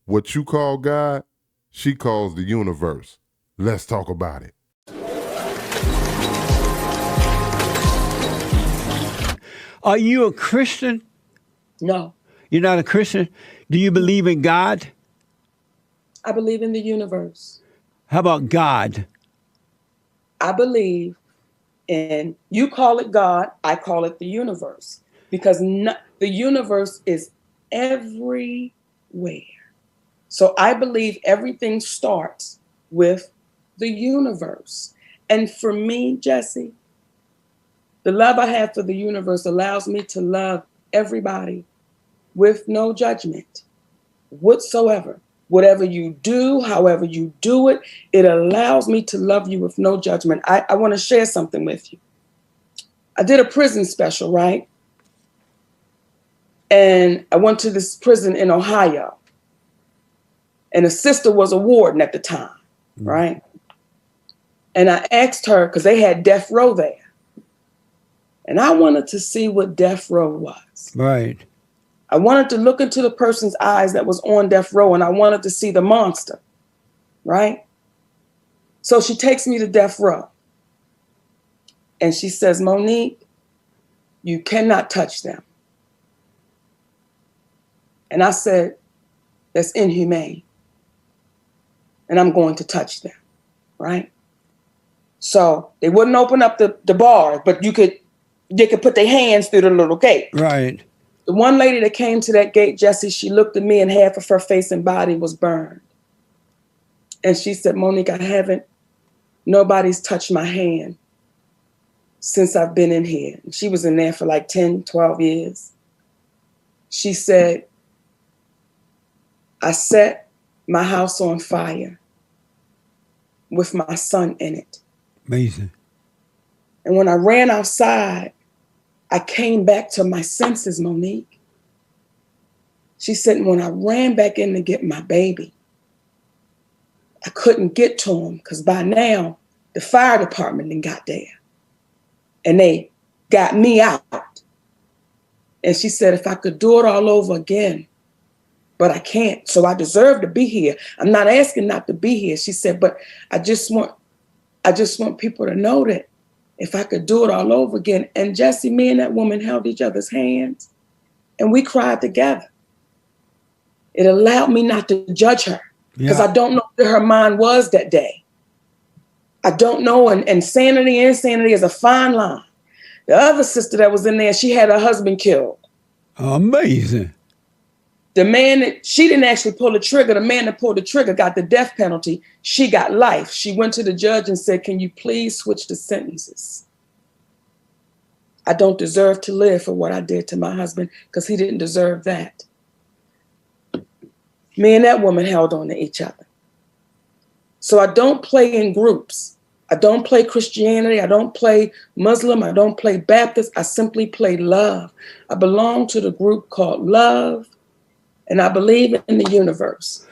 What you call God, she calls the universe. Let's talk about it. Are you a Christian? No. You're not a Christian? Do you believe in God? I believe in the universe. How about God? I believe in, you call it God, I call it the universe. Because the universe is everywhere. So I believe everything starts with the universe. And for me, Jesse, the love I have for the universe allows me to love everybody with no judgment whatsoever. Whatever you do, however you do it, it allows me to love you with no judgment. I want to share something with you. I did a prison special, right? And I went to this prison in Ohio. And a sister was a warden at the time, right? And I asked her, because they had death row there. And I wanted to see what death row was. Right. I wanted to look into the person's eyes that was on death row, and I wanted to see the monster, right? So she takes me to death row. And she says, Monique, you cannot touch them. And I said, that's inhumane. And I'm going to touch them, right? So they wouldn't open up the bar, but they could put their hands through the little gate. Right. The one lady that came to that gate, Jesse, she looked at me and half of her face and body was burned. And she said, Monique, nobody's touched my hand since I've been in here. And she was in there for like 10, 12 years. She said, I set my house on fire with my son in it. Amazing. And when I ran outside, I came back to my senses, Monique. She said, when I ran back in to get my baby, I couldn't get to him because by now the fire department then got there and they got me out. And she said, if I could do it all over again, but I can't. So I deserve to be here. I'm not asking not to be here. She said, but I just want people to know that if I could do it all over again. And Jesse, me and that woman held each other's hands and we cried together. It allowed me not to judge her because I don't know where her mind was that day. I don't know. And sanity and insanity is a fine line. The other sister that was in there, she had her husband killed. Amazing. The man that, she didn't actually pull the trigger. The man that pulled the trigger got the death penalty. She got life. She went to the judge and said, can you please switch the sentences? I don't deserve to live for what I did to my husband because he didn't deserve that. Me and that woman held on to each other. So I don't play in groups. I don't play Christianity. I don't play Muslim. I don't play Baptist. I simply play love. I belong to the group called Love. And I believe in the universe.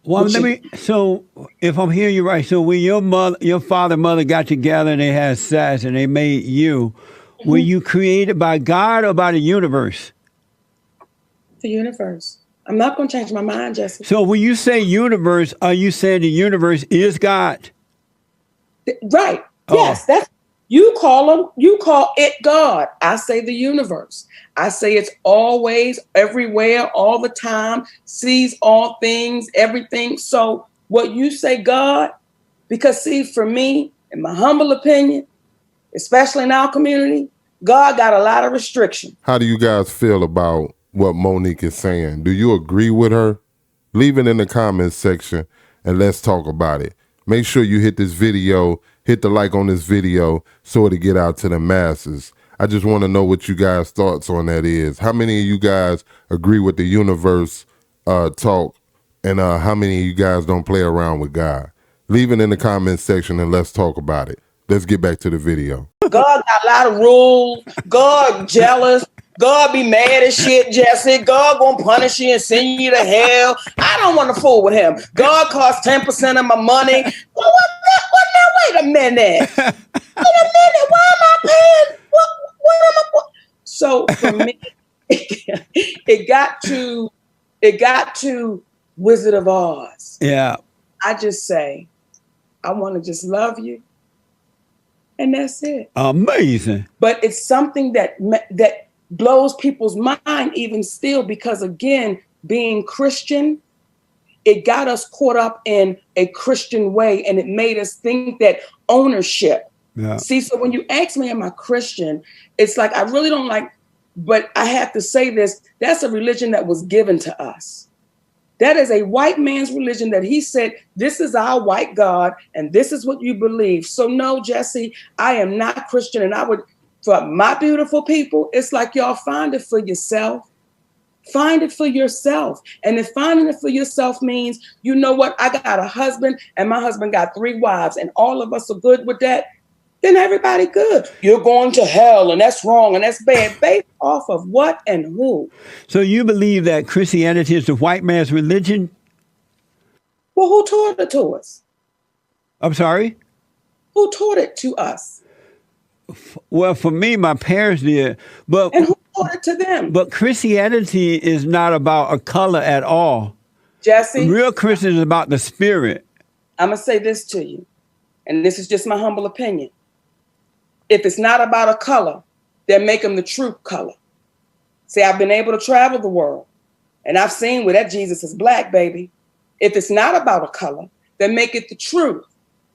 Well, so if I'm hearing you right, so when your father and mother got together and they had sex and they made you, were you created by God or by the universe? The universe. I'm not going to change my mind, Jesse. So when you say universe, are you saying the universe is God? Right. Oh. Yes, that's you call it God. I say the universe. I say it's always, everywhere, all the time, sees all things, everything. So what you say, God, because see, for me, in my humble opinion, especially in our community, God got a lot of restriction. How do you guys feel about what Monique is saying? Do you agree with her? Leave it in the comments section and let's talk about it. Make sure you hit this video, hit the like on this video so it'll get out to the masses. I just want to know what you guys' thoughts on that is. How many of you guys agree with the universe talk and how many of you guys don't play around with God? Leave it in the comments section and let's talk about it. Let's get back to the video. God got a lot of rules. God jealous. God be mad as shit, Jesse. God gonna punish you and send you to hell. I don't want to fool with him. God costs 10% of my money. Well, wait a minute. Why am I paying? What am I? So for me, it got to Wizard of Oz. Yeah. I just say, I want to just love you. And that's it. Amazing. But it's something that blows people's mind even still, because again, being Christian, it got us caught up in a Christian way, and it made us think that ownership. Yeah. See, so when you ask me, am I Christian? It's like, I really don't like, but I have to say this, that's a religion that was given to us. That is a white man's religion that he said, this is our white God, and this is what you believe. So no, Jesse, I am not Christian. And I would, for my beautiful people, it's like, y'all find it for yourself. Find it for yourself. And if finding it for yourself means, you know what, I got a husband and my husband got 3 wives and all of us are good with that, then everybody good. You're going to hell and that's wrong and that's bad. Based off of what and who? So you believe that Christianity is the white man's religion? Well, who taught it to us? I'm sorry? Who taught it to us? Well, for me, my parents did. But and who taught it to them? But Christianity is not about a color at all. Jesse? Real Christian is about the spirit. I'm going to say this to you, and this is just my humble opinion. If it's not about a color, then make them the true color. See, I've been able to travel the world, and I've seen where that Jesus is black, baby. If it's not about a color, then make it the truth.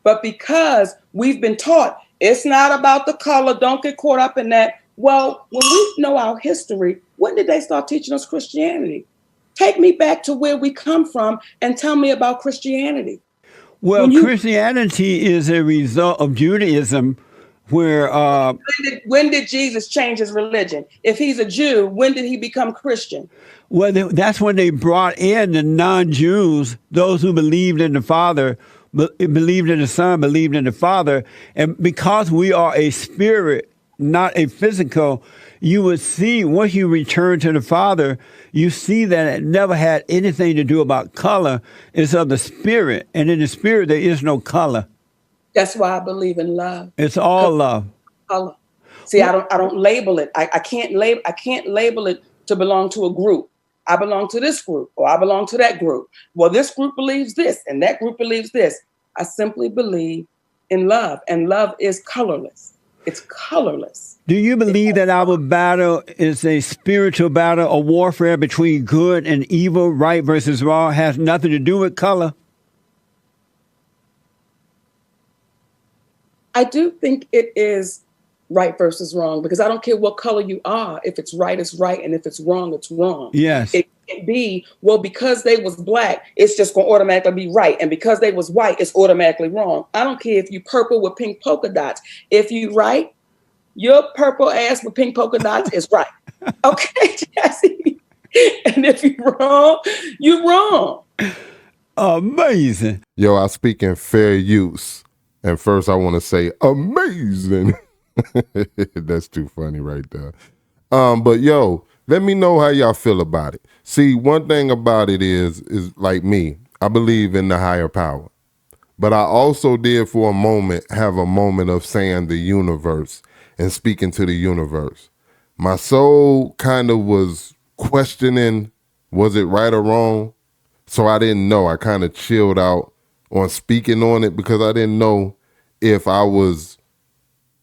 But because we've been taught it's not about the color, don't get caught up in that. Well, when we know our history, when did they start teaching us Christianity? Take me back to where we come from and tell me about Christianity. Well, Christianity is a result of Judaism, where when did Jesus change his religion? If he's a Jew, when did he become Christian? Well, that's when they brought in the non-Jews, those who believed in the Father, believed in the Son, believed in the Father. And because we are a spirit, not a physical, you would see once you return to the Father, you see that it never had anything to do about color. It's of the spirit. And in the spirit, there is no color. That's why I believe in love. It's all love. Color. See, I don't label it. I can't label it to belong to a group. I belong to this group, or I belong to that group. Well, this group believes this, and that group believes this. I simply believe in love, and love is colorless. It's colorless. Do you believe that our battle is a spiritual battle, a warfare between good and evil, right versus wrong, has nothing to do with color? I do think it is right versus wrong, because I don't care what color you are. If it's right, it's right. And if it's wrong, it's wrong. Yes. It can't be, well, because they was black, it's just going to automatically be right. And because they was white, it's automatically wrong. I don't care if you purple with pink polka dots. If you right, your purple ass with pink polka dots is right. Okay, Jesse? And if you're wrong, you're wrong. Amazing. Yo, I speak in fair use. And first I want to say amazing. That's too funny right there. But yo, let me know how y'all feel about it. See, one thing about it is like me, I believe in the higher power. But I also did for a moment have a moment of saying the universe and speaking to the universe. My soul kind of was questioning, was it right or wrong? So I didn't know. I kind of chilled out on speaking on it because I didn't know if I was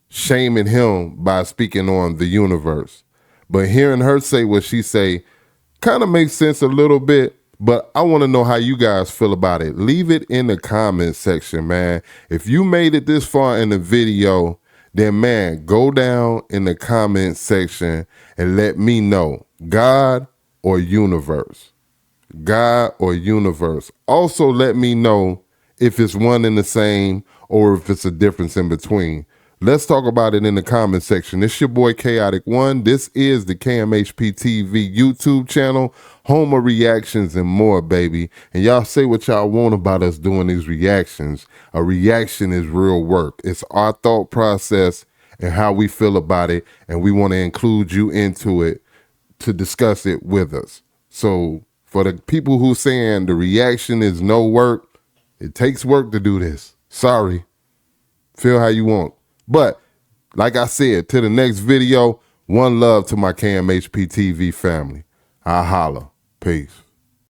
shaming him by speaking on the universe. But hearing her say what she say kind of makes sense a little bit, but I want to know how you guys feel about it. Leave it in the comment section, man. If you made it this far in the video, then man, go down in the comment section and let me know, God or universe? God or universe? Also let me know if it's one and the same or if it's a difference in between. Let's talk about it in the comment section. It's your boy Kaotic One. This is the KMHP TV YouTube channel, home of reactions and more, baby. And y'all say what y'all want about us doing these reactions. A reaction is real work. It's our thought process and how we feel about it, and we want to include you into it to discuss it with us. So for the people who saying the reaction is no work, it takes work to do this. Sorry. Feel how you want. But like I said, to the next video, one love to my KMHP TV family. I holla. Peace.